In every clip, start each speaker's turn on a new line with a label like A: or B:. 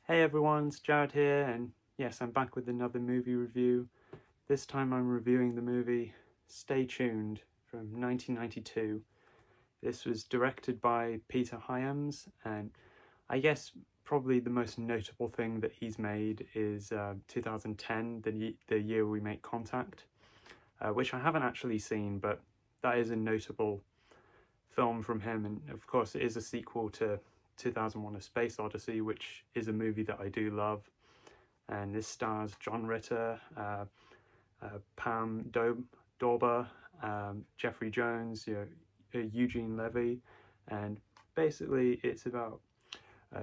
A: Hey everyone, it's Jared here, and yes, I'm back with another movie review. This time I'm reviewing the movie Stay Tuned from 1992. This was directed by Peter Hyams, and I guess probably the most notable thing that he's made is 2010, the year we make contact, which I haven't actually seen, but that is a notable film from him, and of course it is a sequel to 2001: A Space Odyssey, which is a movie that I do love. And this stars John Ritter, Pam Dawber, Jeffrey Jones, Eugene Levy, and basically it's about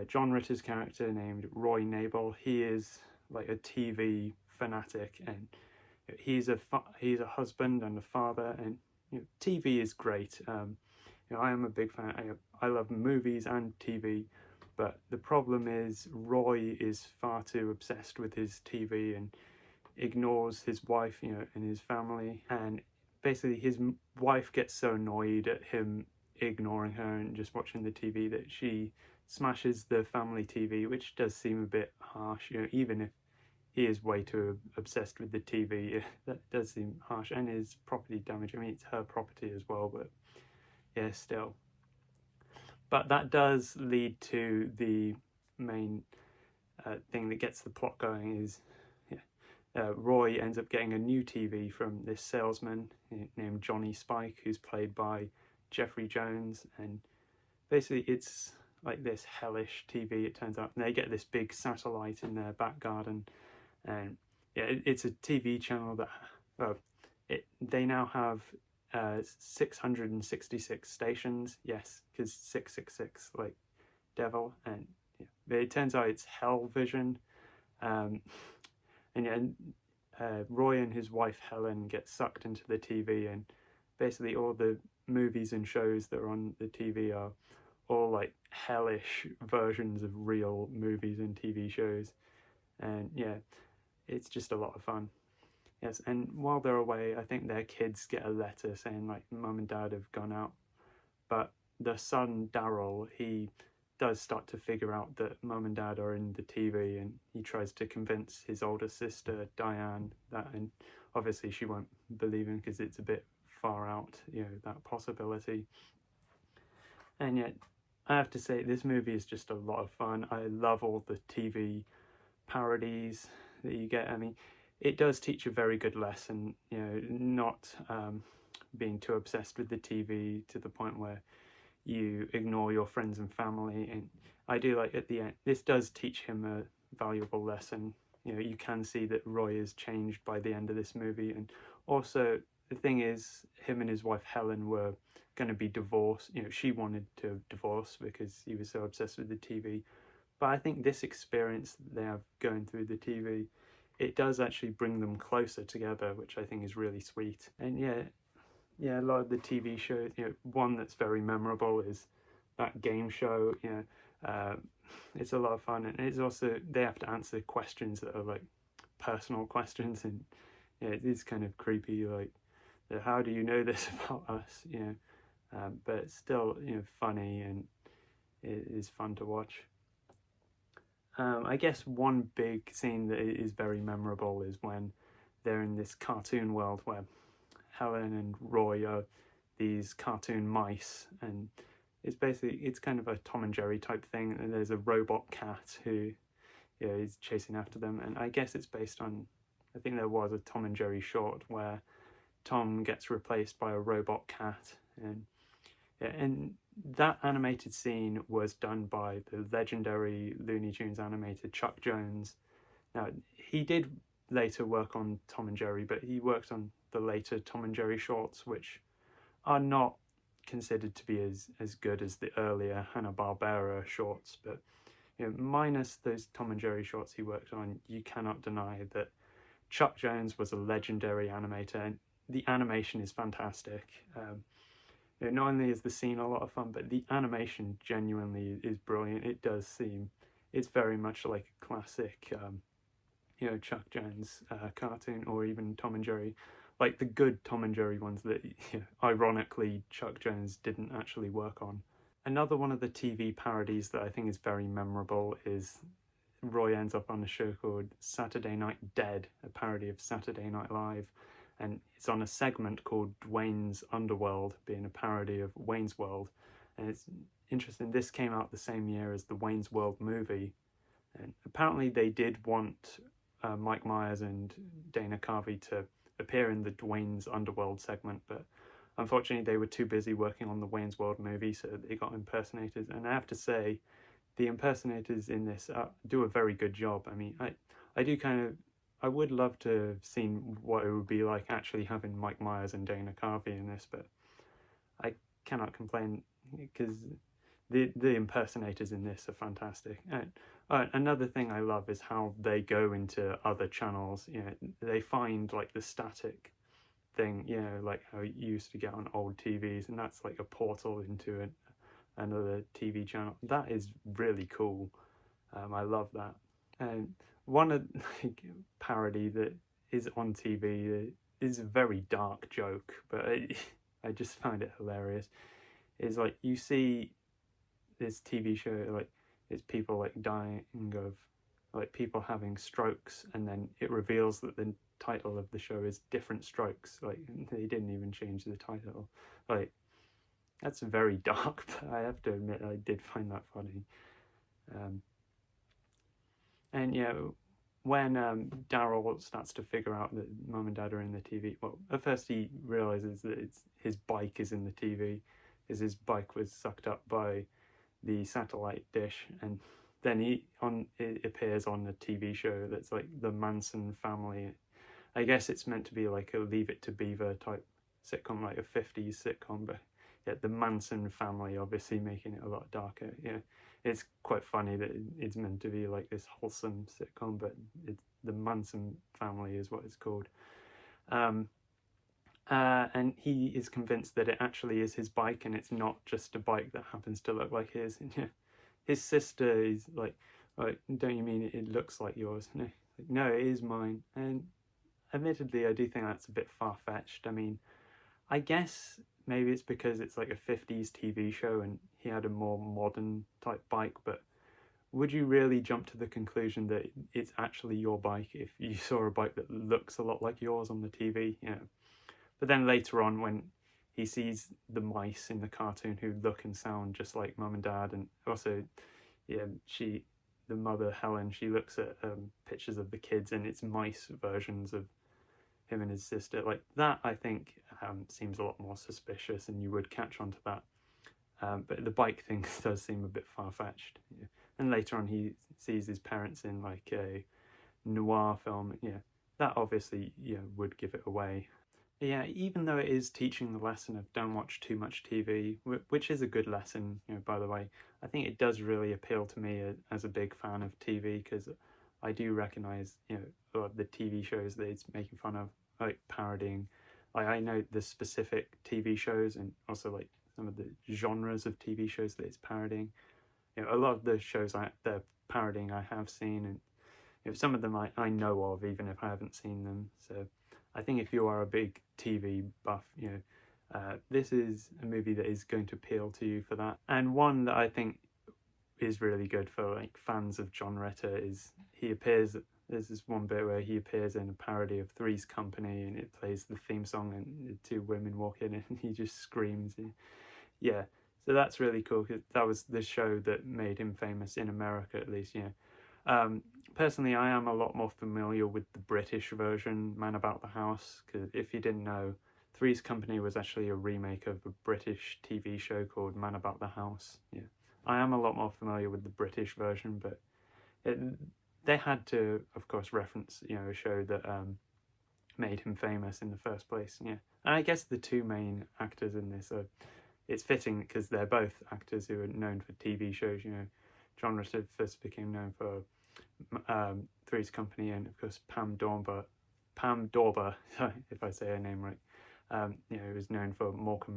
A: John Ritter's character named Roy Nabel. He is like a TV fanatic, and he's a husband and a father, and TV is great. I am a big fan. I love movies and TV, but the problem is Roy is far too obsessed with his TV and ignores his wife, and his family. And basically, his wife gets so annoyed at him ignoring her and just watching the TV that she smashes the family TV, which does seem a bit harsh. Even if he is way too obsessed with the TV, that does seem harsh, and his property damage. I mean, it's her property as well, but yeah, still. But that does lead to the main thing that gets the plot going is Roy ends up getting a new TV from this salesman named Johnny Spike, who's played by Jeffrey Jones. And basically it's like this hellish TV, it turns out. And they get this big satellite in their back garden. And yeah, it's a TV channel that they now have 666 stations. Yes, because 666, like devil. And yeah, it turns out it's Hell Vision. And yeah, Roy and his wife Helen get sucked into the TV, and basically all the movies and shows that are on the TV are all like hellish versions of real movies and TV shows. And yeah, it's just a lot of fun. Yes, and while they're away, I think their kids get a letter saying like mum and dad have gone out, but the son Daryl, he does start to figure out that mum and dad are in the TV, and he tries to convince his older sister Diane that, and obviously she won't believe him because it's a bit far out, that possibility. And yet, I have to say, this movie is just a lot of fun. I love all the TV parodies that you get. I mean, it does teach a very good lesson, not being too obsessed with the TV to the point where you ignore your friends and family. And I do like at the end, this does teach him a valuable lesson. You can see that Roy is changed by the end of this movie. And also, the thing is, him and his wife Helen were going to be divorced. She wanted to divorce because he was so obsessed with the TV. But I think this experience that they have going through the TV, it does actually bring them closer together, which I think is really sweet. And yeah, a lot of the TV shows, one that's very memorable is that game show. It's a lot of fun, and it's also, they have to answer questions that are like personal questions, and it is kind of creepy, like, how do you know this about us? But it's still funny, and it is fun to watch. I guess one big scene that is very memorable is when they're in this cartoon world where Helen and Roy are these cartoon mice, and it's kind of a Tom and Jerry type thing, and there's a robot cat who is chasing after them. And I guess it's based on, I think there was a Tom and Jerry short where Tom gets replaced by a robot cat. And that animated scene was done by the legendary Looney Tunes animator Chuck Jones. Now, he did later work on Tom and Jerry, but he worked on the later Tom and Jerry shorts, which are not considered to be as good as the earlier Hanna-Barbera shorts. But minus those Tom and Jerry shorts he worked on, you cannot deny that Chuck Jones was a legendary animator, and the animation is fantastic. Not only is the scene a lot of fun, but the animation genuinely is brilliant. It does seem, it's very much like a classic Chuck Jones cartoon, or even Tom and Jerry, like the good Tom and Jerry ones that ironically Chuck Jones didn't actually work on. Another one of the TV parodies that I think is very memorable is Roy ends up on a show called Saturday Night Dead, a parody of Saturday Night Live, and it's on a segment called Dwayne's Underworld, being a parody of Wayne's World. And it's interesting, this came out the same year as the Wayne's World movie, and apparently they did want Mike Myers and Dana Carvey to appear in the Dwayne's Underworld segment, but unfortunately they were too busy working on the Wayne's World movie, so they got impersonators. And I have to say, the impersonators in this do a very good job. I mean, I would love to have seen what it would be like actually having Mike Myers and Dana Carvey in this, but I cannot complain because the impersonators in this are fantastic. Another thing I love is how they go into other channels. You know, they find like the static thing, you know, like how you used to get on old TVs, and that's like a portal into another TV channel. That is really cool. I love that. And one of like parody that is on TV is a very dark joke, but I just find it hilarious. Is like you see this TV show, like it's people like dying of, like people having strokes, and then it reveals that the title of the show is Different Strokes. Like they didn't even change the title. Like that's very dark, but I have to admit I did find that funny. And yeah, when Daryl starts to figure out that mum and dad are in the TV, well, at first he realizes that his bike is in the TV, because his bike was sucked up by the satellite dish, and then it appears on a TV show that's like the Manson family. I guess it's meant to be like a Leave It to Beaver type sitcom, like a 50s sitcom, but yeah, the Manson family obviously making it a lot darker. Yeah, it's quite funny that it's meant to be like this wholesome sitcom, but the Manson family is what it's called. And he is convinced that it actually is his bike, and it's not just a bike that happens to look like his. And yeah, his sister is like, don't you mean it looks like yours? No, it is mine. And admittedly, I do think that's a bit far-fetched. I mean, I guess maybe it's because it's like a 50s TV show and he had a more modern type bike, but would you really jump to the conclusion that it's actually your bike if you saw a bike that looks a lot like yours on the TV? You know. But then later on, when he sees the mice in the cartoon who look and sound just like mum and dad, and also, yeah, the mother Helen, she looks at pictures of the kids and it's mice versions of him and his sister. Like that, I think seems a lot more suspicious, and you would catch on to that. But the bike thing does seem a bit far-fetched. Yeah. And later on, he sees his parents in like a noir film. Yeah, that obviously would give it away. Yeah, even though it is teaching the lesson of don't watch too much TV, which is a good lesson, by the way, I think it does really appeal to me as a big fan of TV, because I do recognise, a lot of the TV shows that it's making fun of, like parodying. I know the specific TV shows and also like some of the genres of TV shows that it's parodying. A lot of the shows they're parodying I have seen, and some of them I know of, even if I haven't seen them. So I think if you are a big TV buff, this is a movie that is going to appeal to you for that. And one that I think is really good for like fans of John Ritter is there's this one bit where he appears in a parody of Three's Company, and it plays the theme song and the two women walk in and he just screams. Yeah, so that's really cool, because that was the show that made him famous in America, at least. Personally, I am a lot more familiar with the British version, Man About the House, because if you didn't know, Three's Company was actually a remake of a British TV show called Man About the House. Yeah, I am a lot more familiar with the British version, but they had to, of course, reference a show that made him famous in the first place. Yeah, and I guess the two main actors in this it's fitting because they're both actors who are known for TV shows. John Ritter first became known for Three's Company, and of course Pam Dawber, if I say her name right. He was known for Mork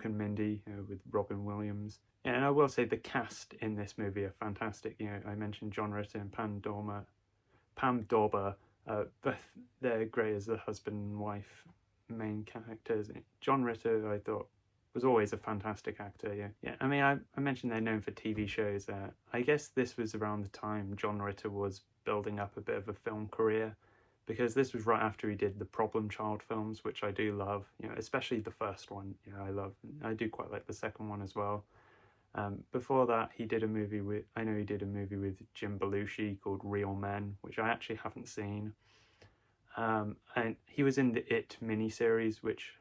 A: and Mindy with Robin Williams. Yeah, and I will say the cast in this movie are fantastic. I mentioned John Ritter and Pam Dawber. Both they're great as the husband and wife main characters. John Ritter, I thought, was always a fantastic actor. Yeah. I mean, I mentioned they're known for TV shows. I guess this was around the time John Ritter was building up a bit of a film career, because this was right after he did the Problem Child films, which I do love. Especially the first one. I love. I do quite like the second one as well. Before that, he did a movie with. I know he did a movie with Jim Belushi called Real Men, which I actually haven't seen. And he was in the It miniseries, which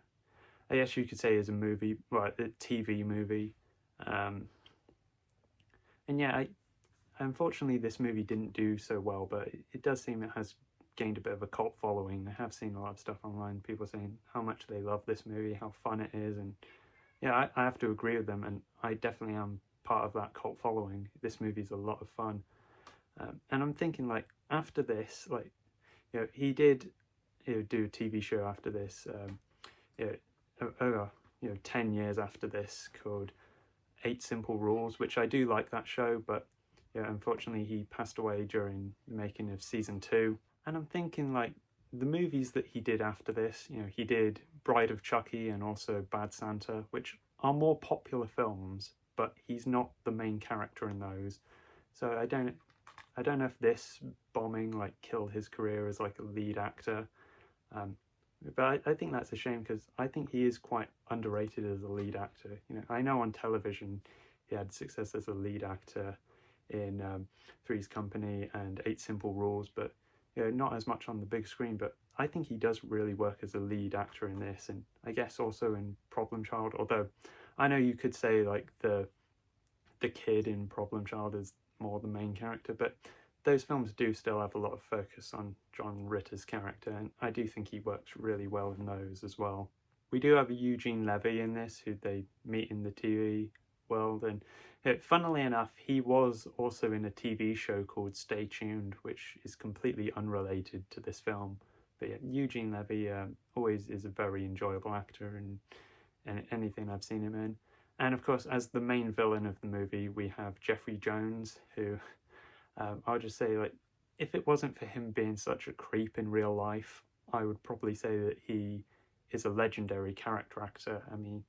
A: I guess you could say is a movie, well, a TV movie. And yeah, unfortunately this movie didn't do so well, but it does seem it has gained a bit of a cult following. I have seen a lot of stuff online, people saying how much they love this movie, how fun it is, and yeah, I have to agree with them, and I definitely am part of that cult following. This movie's a lot of fun. And I'm thinking, like, after this, like, he did do a TV show after this, 10 years after this, called 8 Simple Rules, which I do like that show, but unfortunately he passed away during the making of season 2. And I'm thinking, like, the movies that he did after this, he did Bride of Chucky and also Bad Santa, which are more popular films, but he's not the main character in those. So I don't know if this bombing like killed his career as like a lead actor. But I think that's a shame, because I think he is quite underrated as a lead actor. I know on television he had success as a lead actor in Three's Company and 8 Simple Rules, but not as much on the big screen. But I think he does really work as a lead actor in this, and I guess also in Problem Child. Although I know you could say like the kid in Problem Child is more the main character, but those films do still have a lot of focus on John Ritter's character, and I do think he works really well in those as well. We do have Eugene Levy in this, who they meet in the TV world, and funnily enough, he was also in a TV show called Stay Tuned, which is completely unrelated to this film. But yeah, Eugene Levy always is a very enjoyable actor in anything I've seen him in. And of course, as the main villain of the movie, we have Jeffrey Jones, who I'll just say, like, if it wasn't for him being such a creep in real life, I would probably say that he is a legendary character actor. I mean,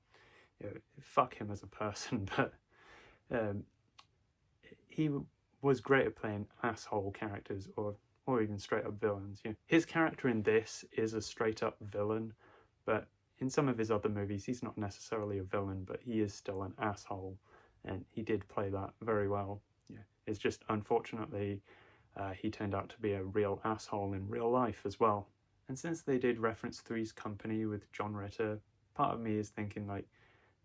A: fuck him as a person, but he was great at playing asshole characters or even straight up villains. His character in this is a straight up villain, but in some of his other movies, he's not necessarily a villain, but he is still an asshole, and he did play that very well. It's just, unfortunately, he turned out to be a real asshole in real life as well. And since they did reference Three's Company with John Ritter, part of me is thinking, like,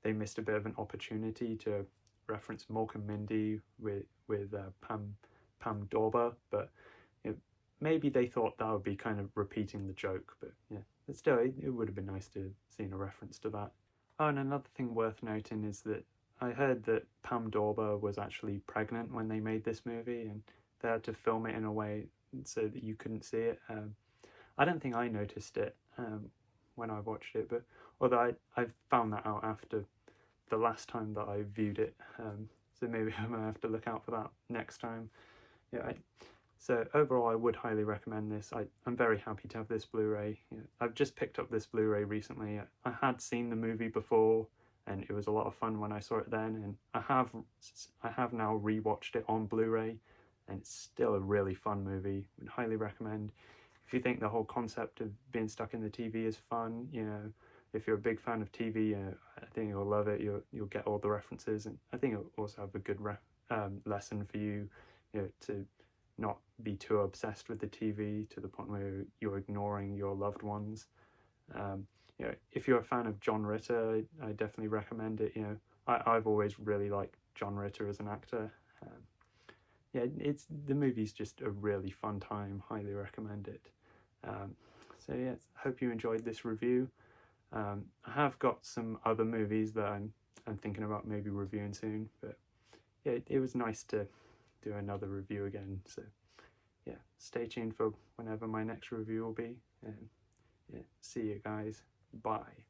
A: they missed a bit of an opportunity to reference Mork and Mindy with Pam Dawber, but maybe they thought that would be kind of repeating the joke. But yeah, but still, it would have been nice to have seen a reference to that. Oh, and another thing worth noting is that I heard that Pam Dawber was actually pregnant when they made this movie, and they had to film it in a way so that you couldn't see it. I don't think I noticed it when I watched it, but although I found that out after the last time that I viewed it, so maybe I'm gonna have to look out for that next time. So overall, I would highly recommend this. I'm very happy to have this Blu-ray. I've just picked up this Blu-ray recently. I had seen the movie before, and it was a lot of fun when I saw it then, and I have now rewatched it on Blu-ray, and it's still a really fun movie. Would highly recommend. If you think the whole concept of being stuck in the TV is fun, if you're a big fan of TV, I think you'll love it. You'll get all the references, and I think it'll also have a good lesson for you, to not be too obsessed with the TV to the point where you're ignoring your loved ones. If you're a fan of John Ritter, I definitely recommend it. I've always really liked John Ritter as an actor. The movie's just a really fun time. Highly recommend it. So yeah, hope you enjoyed this review. I have got some other movies that I'm thinking about maybe reviewing soon, but yeah, it was nice to do another review again. So yeah, stay tuned for whenever my next review will be, and yeah, see you guys. Bye.